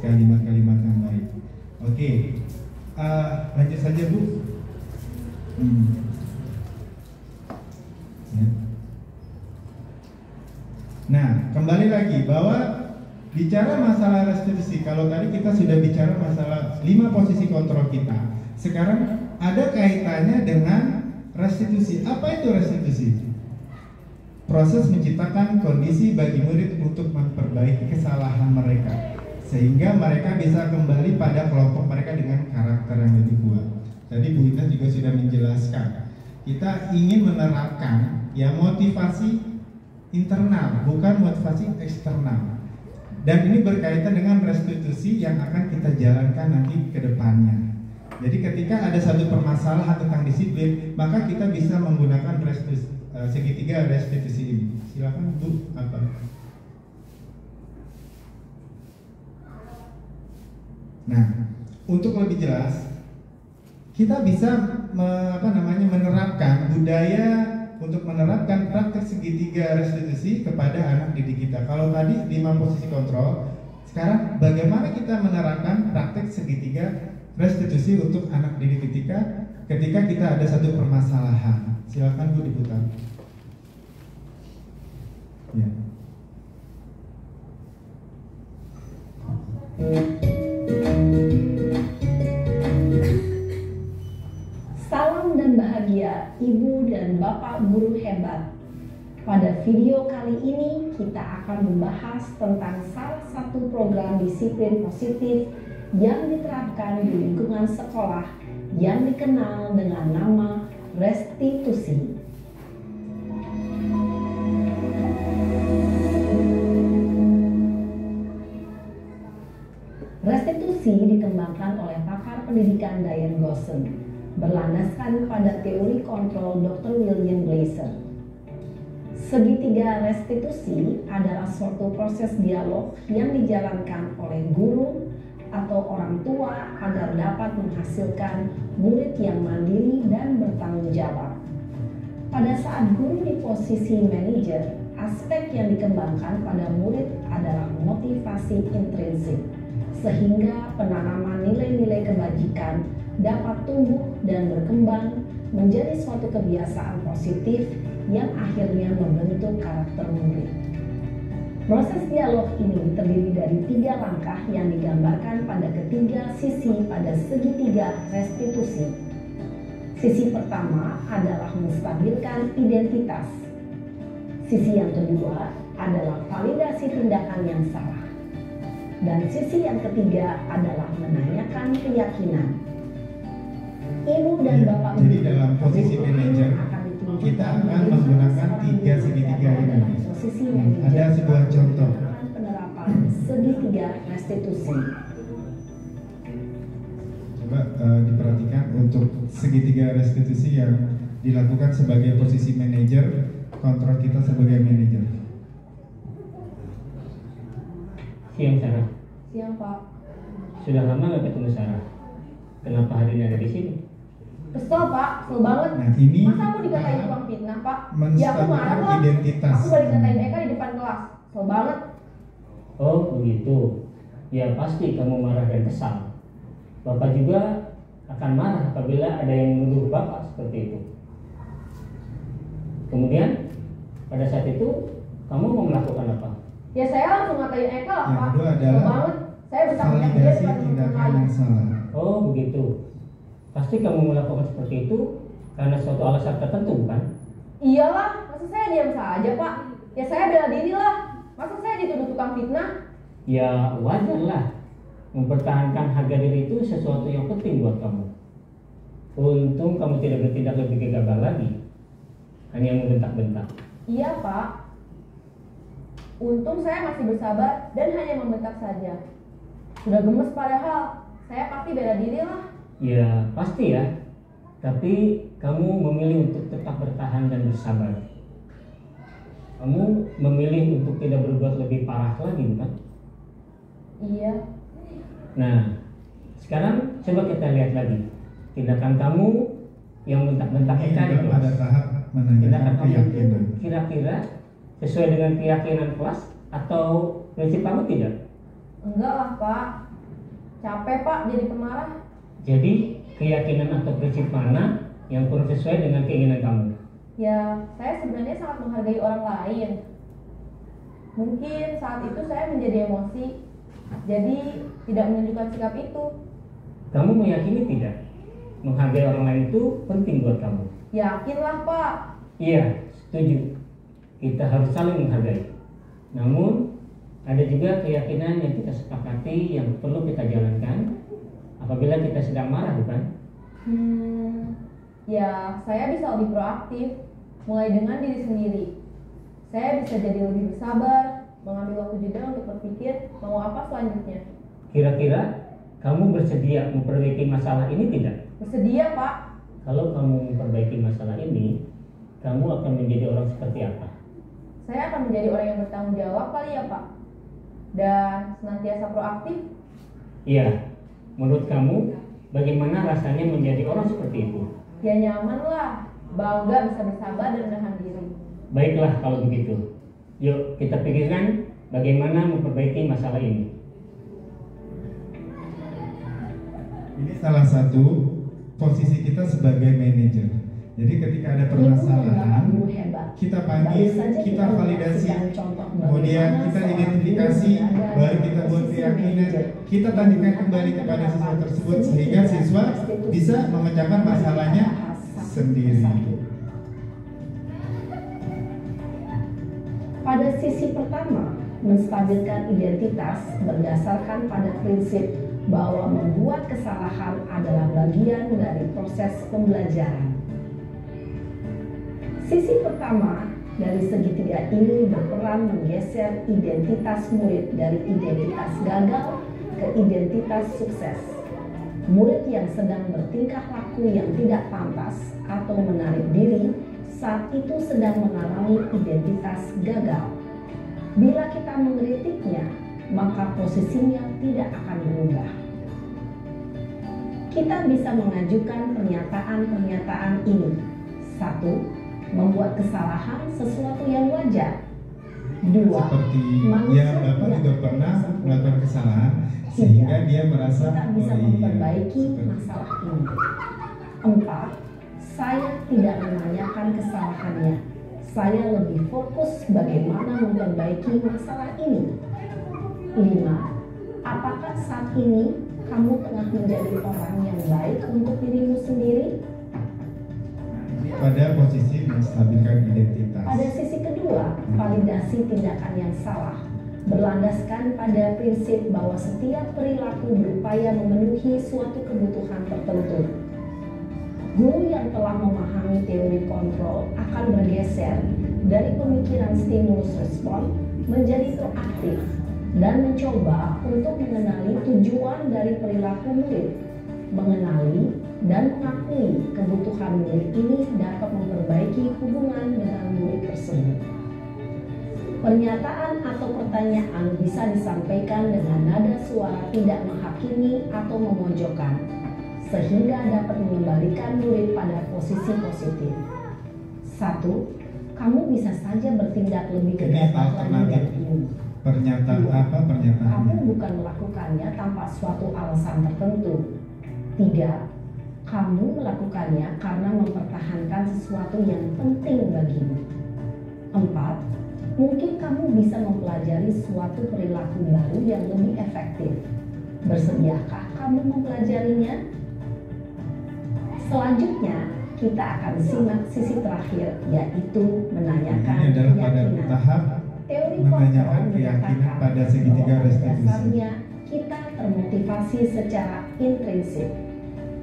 kalimat-kalimat yang baik. Oke, lanjut saja Bu. Ya. Nah, kembali lagi bahwa bicara masalah restitusi, kalau tadi kita sudah bicara masalah 5 posisi kontrol kita. Sekarang ada kaitannya dengan restitusi. Apa itu restitusi? Proses menciptakan kondisi bagi murid untuk memperbaiki kesalahan mereka, sehingga mereka bisa kembali pada kelompok mereka dengan karakter yang lebih kuat. Tadi Bu Ina juga sudah menjelaskan, kita ingin menerapkan ya motivasi internal, bukan motivasi eksternal. Dan ini berkaitan dengan restitusi yang akan kita jalankan nanti ke depannya. Jadi ketika ada satu permasalahan tentang disiplin, maka kita bisa menggunakan segitiga restitusi ini. Silakan Bu, apa? Nah, untuk lebih jelas, kita bisa menerapkan budaya untuk menerapkan praktek segitiga restitusi kepada anak didik kita. Kalau tadi 5 posisi kontrol, sekarang bagaimana kita menerapkan praktek segitiga restitusi untuk anak didik ketika kita ada satu permasalahan. Silakan Bu diputar. Ya. Salam dan bahagia Ibu dan Bapak guru hebat. Pada video kali ini kita akan membahas tentang salah satu program disiplin positif yang diterapkan di lingkungan sekolah yang dikenal dengan nama restitusi. Restitusi dikembangkan oleh pakar pendidikan Diane Gosson, berlandaskan pada teori kontrol Dr. William Glasser. Segitiga restitusi adalah suatu proses dialog yang dijalankan oleh guru atau orang tua agar dapat menghasilkan murid yang mandiri dan bertanggung jawab. Pada saat guru di posisi manajer, aspek yang dikembangkan pada murid adalah motivasi intrinsik, sehingga penanaman nilai-nilai kebajikan dapat tumbuh dan berkembang menjadi suatu kebiasaan positif yang akhirnya membentuk karakter murid. Proses dialog ini terdiri dari 3 langkah yang digambarkan pada ketiga sisi pada segitiga restitusi. Sisi pertama adalah menstabilkan identitas. Sisi yang kedua adalah validasi tindakan yang salah. Dan sisi yang ketiga adalah menanyakan keyakinan. Ibu dan Bapak Jadi dalam posisi manajer kita akan menggunakan 3 segitiga ini. Ada sebuah contoh penerapan segitiga restitusi. Coba diperhatikan untuk segitiga restitusi yang dilakukan sebagai posisi manajer, kontrol kita sebagai manajer. Siang Sarah. Siang Pak. Sudah lama nggak ketemu Sarah. Kenapa hari ini ada di sini? Kesel Pak, kesel banget. Nah ini masa aku dikatain tukang fitnah Pak? Ya aku marah menstabilkan lah. identitas. Aku balik katain Eka di depan kelas. Kesel banget. Oh begitu. Ya pasti kamu marah dan kesal. Bapak juga akan marah apabila ada yang menuduh Bapak seperti itu. Kemudian pada saat itu kamu mau melakukan apa? Ya saya langsung ngatain Eka lah Yang Pak. kedua Kesel adalah banget. Saya bertanggung jawab validasi depan teman-teman tindakan lain. yang salah. Oh begitu. Pasti kamu melakukan seperti itu karena suatu alasan tertentu kan? Iyalah, masa saya diam saja Pak? Ya saya bela diri lah. Masa saya dituduh tukang fitnah? Ya wajar lah. Mempertahankan harga diri itu sesuatu yang penting buat kamu. Untung kamu tidak bertindak lebih gegabah lagi. Hanya membentak-bentak. Iya Pak. Untung saya masih bersabar dan hanya membentak saja. Sudah gemes padahal. Saya pasti bela diri lah. Ya pasti ya. Tapi kamu memilih untuk tetap bertahan dan bersabar. Kamu memilih untuk tidak berbuat lebih parah lagi bukan? Iya. Nah sekarang coba kita lihat lagi tindakan kamu yang bentak-bentak Ini Eka di dalam ada kelas. tahap menanyakan Tindakan kamu itu keyakinan. kira-kira sesuai dengan keyakinan kelas atau prinsip kamu tidak? Enggak lah Pak, capek Pak jadi pemarah. Jadi keyakinan atau prinsip mana yang kurang sesuai dengan keinginan kamu? Ya, saya sebenarnya sangat menghargai orang lain. Mungkin saat itu saya menjadi emosi, jadi tidak menunjukkan sikap itu. Kamu meyakini tidak? Menghargai orang lain itu penting buat kamu. Yakinlah Pak. Iya, setuju. Kita harus saling menghargai. Namun, ada juga keyakinan yang kita sepakati yang perlu kita jalankan apabila kita sedang marah, bukan? Ya, saya bisa lebih proaktif, mulai dengan diri sendiri. Saya bisa jadi lebih bersabar, mengambil waktu jeda untuk berpikir mau apa selanjutnya. Kira-kira kamu bersedia memperbaiki masalah ini tidak? Bersedia Pak. Kalau kamu memperbaiki masalah ini, kamu akan menjadi orang seperti apa? Saya akan menjadi orang yang bertanggung jawab kali ya Pak. Dan senantiasa proaktif. Iya, menurut kamu bagaimana rasanya menjadi orang seperti itu? Ya nyaman lah, bangga bisa bersabar dan menahan diri. Baiklah kalau begitu. Yuk kita pikirkan bagaimana memperbaiki masalah ini. Ini salah satu posisi kita sebagai manajer. Jadi ketika ada permasalahan, kita panggil, kita validasi, kemudian kita identifikasi, baru kita buat keyakinan, kita tanyakan kembali kepada siswa tersebut sehingga siswa bisa memecahkan masalahnya sendiri. Pada sisi pertama, menstabilkan identitas berdasarkan pada prinsip bahwa membuat kesalahan adalah bagian dari proses pembelajaran. Sisi pertama dari segitiga ini berperan menggeser identitas murid dari identitas gagal ke identitas sukses. Murid yang sedang bertingkah laku yang tidak pantas atau menarik diri saat itu sedang mengalami identitas gagal. Bila kita mengkritiknya, maka posisinya tidak akan berubah. Kita bisa mengajukan pernyataan-pernyataan ini. 1. Membuat kesalahan sesuatu yang wajar. 2. Seperti ya Bapak juga pernah melakukan kesalahan sehingga dia merasa kita bisa memperbaiki masalah ini. 4. Saya tidak menanyakan kesalahannya. Saya lebih fokus bagaimana memperbaiki masalah ini. 5. Apakah saat ini kamu tengah menjadi orang yang baik untuk dirimu sendiri? Pada posisi menstabilkan identitas. Pada sisi kedua, validasi tindakan yang salah berlandaskan pada prinsip bahwa setiap perilaku berupaya memenuhi suatu kebutuhan tertentu. Guru yang telah memahami teori kontrol akan bergeser dari pemikiran stimulus respon menjadi proaktif dan mencoba untuk mengenali tujuan dari perilaku murid, mengenali dan mengakui kebutuhan murid ini dapat memperbaiki hubungan dengan murid tersebut. Pernyataan atau pertanyaan bisa disampaikan dengan nada suara tidak menghakimi atau memojokkan, sehingga dapat mengembalikan murid pada posisi positif. 1. Kamu bisa saja bertindak lebih gegabah lagi dari ini. Pernyataan 2. apa pernyataannya? Kamu bukan melakukannya tanpa suatu alasan tertentu. 3. Kamu melakukannya karena mempertahankan sesuatu yang penting bagimu. 4. Mungkin kamu bisa mempelajari suatu perilaku baru yang lebih efektif. Bersediakah kamu mempelajarinya? Selanjutnya, kita akan simak sisi terakhir, yaitu menanyakan Ini adalah pada keyakinan. tahap Teori menanyakan kontrol keyakinan menyatakan pada segitiga bahwa pada restitusi. dasarnya kita termotivasi secara intrinsik.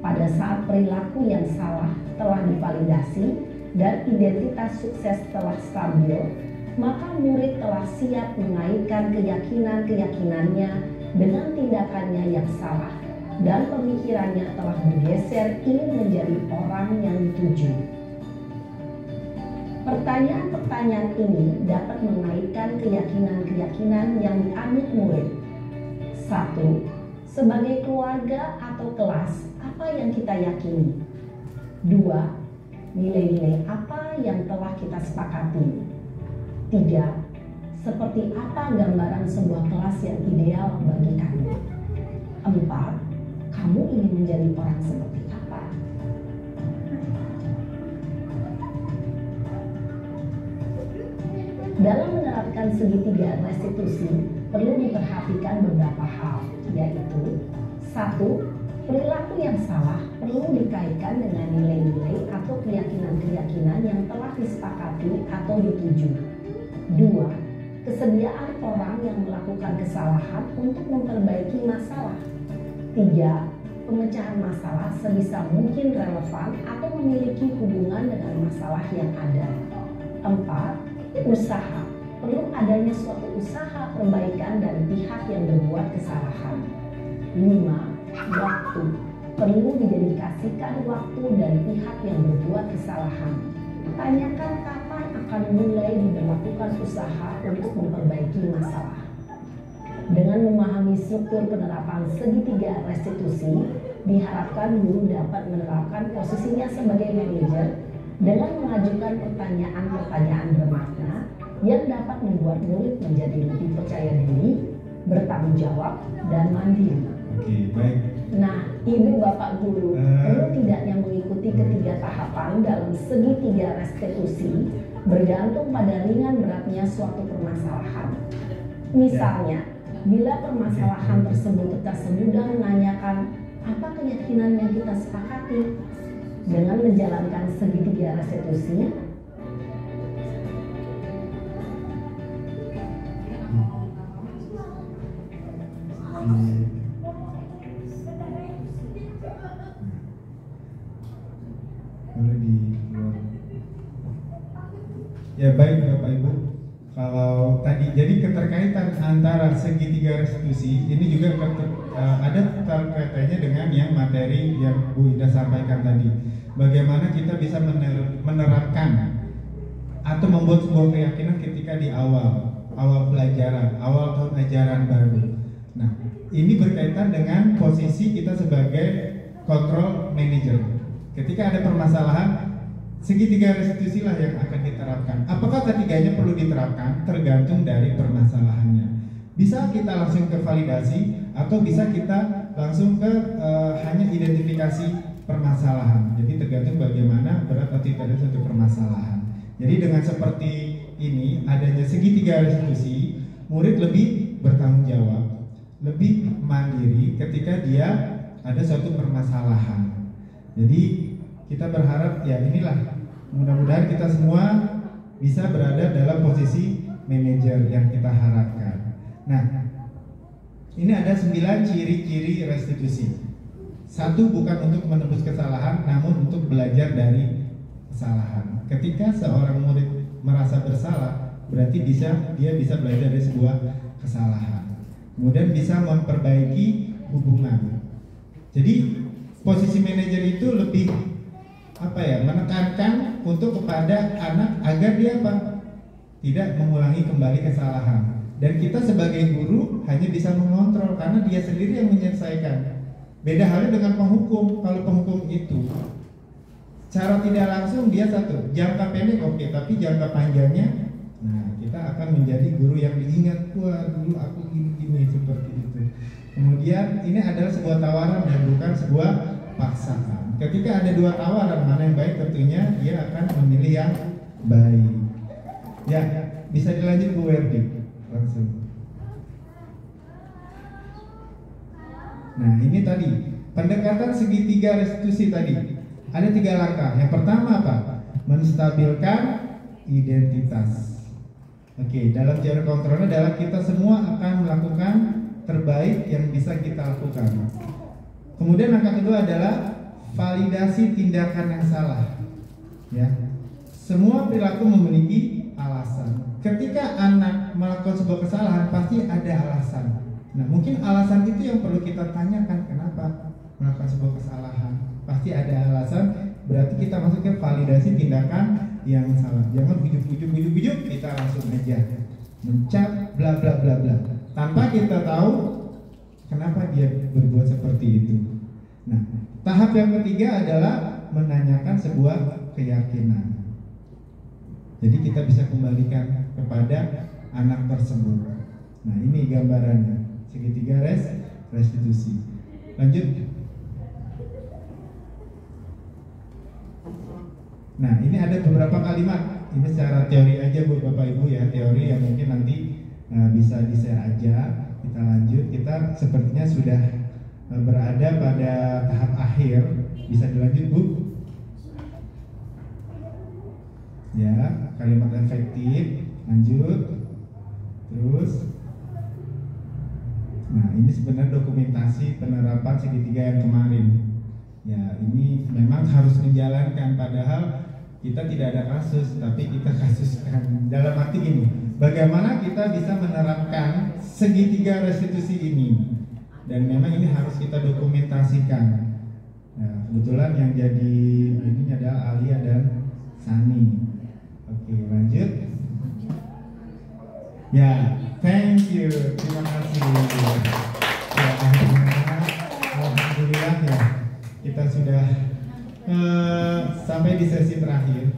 Pada saat perilaku yang salah telah divalidasi dan identitas sukses telah stabil, maka murid telah siap mengaitkan keyakinan-keyakinannya dengan tindakannya yang salah dan pemikirannya telah bergeser ingin menjadi orang yang dituju. Pertanyaan-pertanyaan ini dapat mengaitkan keyakinan-keyakinan yang dianut murid. 1. Sebagai keluarga atau kelas, apa yang kita yakini? 2. Nilai-nilai apa yang telah kita sepakati? 3. Seperti apa gambaran sebuah kelas yang ideal bagi kamu? 4. Kamu ingin menjadi orang seperti apa? Dalam menerapkan segitiga restitusi, perlu diperhatikan beberapa hal, yaitu 1. Perilaku yang salah perlu dikaitkan dengan nilai-nilai atau keyakinan-keyakinan yang telah disepakati atau dituju. 2. Kesediaan orang yang melakukan kesalahan untuk memperbaiki masalah. 3. Pemecahan masalah sebisa mungkin relevan atau memiliki hubungan dengan masalah yang ada. 4. Usaha. Perlu adanya suatu usaha perbaikan dari pihak yang berbuat kesalahan. 5. Waktu. Perlu didedikasikan waktu dari pihak yang berbuat kesalahan. Tanyakan kapan akan mulai diberlakukan usaha untuk memperbaiki masalah. Dengan memahami struktur penerapan segitiga restitusi, diharapkan guru dapat menerapkan posisinya sebagai manajer dengan mengajukan pertanyaan-pertanyaan bermakna yang dapat membuat murid menjadi lebih percaya diri, bertanggung jawab, dan mandiri. Oke, baik. Nah, Ibu Bapak Guru perlu tidaknya mengikuti ketiga tahapan dalam segitiga restitusi bergantung pada ringan beratnya suatu permasalahan. Misalnya, bila permasalahan tersebut tak semudah menanyakan apa keyakinan yang kita sepakati, dengan menjalankan segitiga restitusi, Ya baik Bapak Ibu, kalau tadi jadi keterkaitan antara segitiga restitusi ini juga ada terkaitannya dengan yang materi yang Bu Ida sampaikan tadi. Bagaimana kita bisa menerapkan atau membuat sebuah keyakinan ketika di awal pelajaran, awal tahun ajaran baru. Nah, ini berkaitan dengan posisi kita sebagai control manager. Ketika ada permasalahan, segitiga restitusi lah yang akan diterapkan. Apakah ketiganya perlu diterapkan? Tergantung dari permasalahannya. Bisa kita langsung ke validasi atau bisa kita langsung ke hanya identifikasi permasalahan. Jadi tergantung bagaimana berat atau tidak suatu permasalahan. Jadi dengan seperti ini, adanya segitiga restitusi, murid lebih bertanggung jawab, lebih mandiri ketika dia ada suatu permasalahan. Jadi kita berharap ya inilah, mudah-mudahan kita semua bisa berada dalam posisi manajer yang kita harapkan. Nah, ini ada 9 ciri-ciri restitusi. 1, bukan untuk menebus kesalahan, namun untuk belajar dari kesalahan. Ketika seorang murid merasa bersalah, berarti dia bisa belajar dari sebuah kesalahan. Kemudian bisa memperbaiki hubungan. Jadi posisi manajer itu lebih menekankan untuk kepada anak agar dia tidak mengulangi kembali kesalahan. Dan kita sebagai guru hanya bisa mengontrol karena dia sendiri yang menyelesaikan. Beda halnya dengan penghukum. Kalau penghukum itu cara tidak langsung dia satu, jangka pendek oke, tapi jangka panjangnya, nah kita akan menjadi guru yang diingat, wah dulu aku gini seperti itu. Kemudian ini adalah sebuah tawaran dan bukan sebuah paksaan. Ketika ada 2 tawaran, mana yang baik tentunya dia akan memilih yang baik. Ya, bisa dilanjut Bu Werdi langsung. Nah ini tadi pendekatan segitiga restitusi tadi. Ada 3 langkah. Yang pertama apa? Menstabilkan identitas. Oke, dalam teori kontrolnya adalah kita semua akan melakukan terbaik yang bisa kita lakukan. Kemudian langkah kedua adalah validasi tindakan yang salah. Ya, semua perilaku memiliki alasan. Ketika anak melakukan sebuah kesalahan, pasti ada alasan. Nah, mungkin alasan itu yang perlu kita tanyakan, kenapa melakukan sebuah kesalahan. Pasti ada alasan, berarti kita masuk ke validasi tindakan yang salah. Jangan ujuk-ujuk kita langsung aja mencap bla bla bla bla tanpa kita tahu kenapa dia berbuat seperti itu. Nah, tahap yang ketiga adalah menanyakan sebuah keyakinan. Jadi kita bisa kembalikan kepada anak tersebut. Nah, ini gambarannya segitiga restitusi. Lanjut. Nah, ini ada beberapa kalimat. Ini secara teori aja buat Bapak Ibu ya, teori yang mungkin nanti bisa di-share aja. Kita lanjut. Kita sepertinya sudah berada pada tahap akhir. Bisa dilanjut, Bu? Ya, kalimat efektif. Lanjut. Terus. Nah, ini sebenarnya dokumentasi penerapan segitiga yang kemarin. Ya, ini memang harus menjalankan, padahal kita tidak ada kasus, tapi kita kasuskan. Dalam arti ini, bagaimana kita bisa menerapkan segitiga restitusi ini? Dan memang ini harus kita dokumentasikan. Nah, kebetulan yang jadi ini adalah Alia dan Sani. Oke, lanjut. Ya, thank you, terima kasih. Ya, akhirnya, alhamdulillah ya, kita sudah sampai di sesi terakhir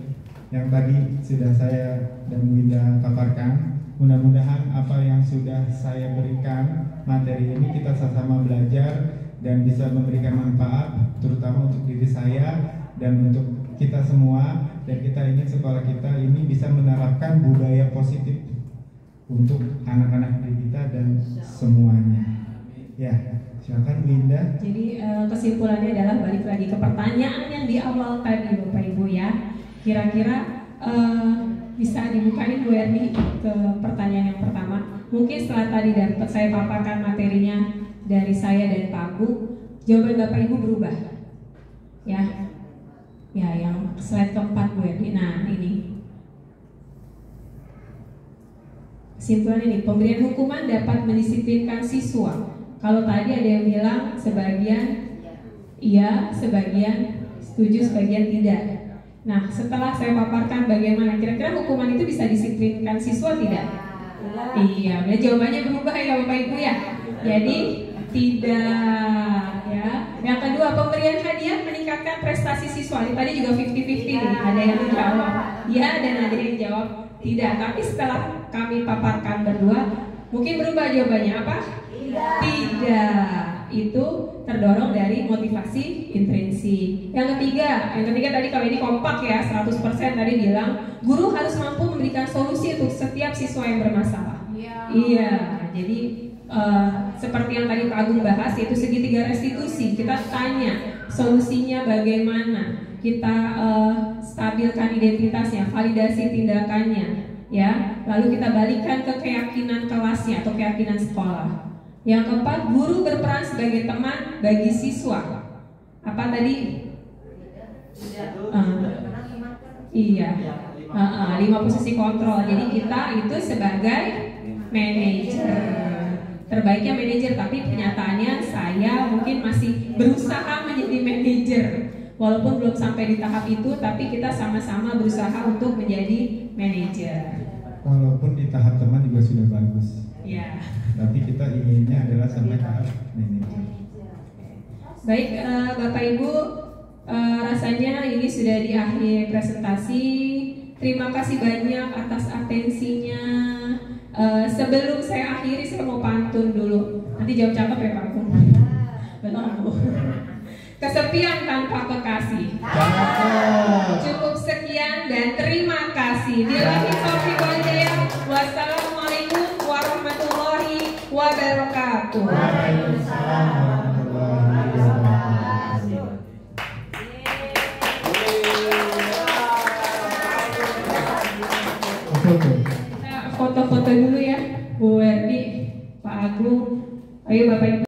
yang tadi sudah saya dan Bu Winda paparkan. Mudah-mudahan apa yang sudah saya berikan materi ini kita sama-sama belajar dan bisa memberikan manfaat, terutama untuk diri saya dan untuk kita semua. Dan kita ingin sekolah kita ini bisa menerapkan budaya positif untuk anak-anak kita dan semuanya. Ya, silakan Bu Indah. Jadi kesimpulannya adalah balik lagi ke pertanyaan yang di awal tadi Bapak Ibu ya. Kira-kira bisa dibukain Bu Erni ke pertanyaan yang pertama. Mungkin setelah tadi dapat saya paparkan materinya dari saya dan Pak Agung, jawaban Bapak Ibu berubah. Ya. Ya, yang slide keempat Bu Erni. Nah, ini. Kesimpulan ini, pemberian hukuman dapat mendisiplinkan siswa. Kalau tadi ada yang bilang sebagian iya, sebagian setuju, sebagian tidak. Nah, setelah saya paparkan bagaimana kira-kira hukuman itu bisa disiplinkan siswa tidak? Iya, jawabannya berubah ya Bapak Ibu ya. Jadi tidak ya. Yang kedua, pemberian hadiah meningkatkan prestasi siswa. Ini tadi juga 50-50 nih, ada yang menjawab ya dan ada yang jawab tidak. Tapi setelah kami paparkan berdua, mungkin berubah jawabannya apa? Tidak. Itu terdorong dari motivasi intrinsik. Yang ketiga tadi kalau ini kompak ya 100% tadi bilang guru harus mampu memberikan solusi untuk setiap siswa yang bermasalah. Iya. Jadi seperti yang tadi Pak Agung bahas, yaitu segitiga restitusi. Kita tanya solusinya bagaimana, kita stabilkan identitasnya, validasi tindakannya, ya. Lalu kita balikan ke keyakinan kelasnya atau keyakinan sekolah. Yang keempat, guru berperan sebagai teman bagi siswa. Apa tadi? Iya. 5 posisi kontrol. Jadi kita itu sebagai manajer. Terbaiknya manajer, tapi kenyataannya saya mungkin masih berusaha menjadi manajer. Walaupun belum sampai di tahap itu, tapi kita sama-sama berusaha untuk menjadi manajer. Walaupun di tahap teman juga sudah bagus. Ya. Tapi kita inginnya adalah sampai tahap manajer. Baik, Bapak Ibu, rasanya ini sudah di akhir presentasi. Terima kasih banyak atas atensinya. Sebelum saya akhiri, saya mau pantun dulu. Nanti jawab cakep ya Pak. Benar Bu. Kesepian tanpa kekasih. Cukup sekian dan terima kasih. Billahi taufiq wal hidayah. Wassalamualaikum warahmatullahi wabarakatuh. Waalaikumsalam warahmatullahi wabarakatuh. Foto-foto dulu ya, Bu Erni, Pak Agung. Ayo Bapak Ibu.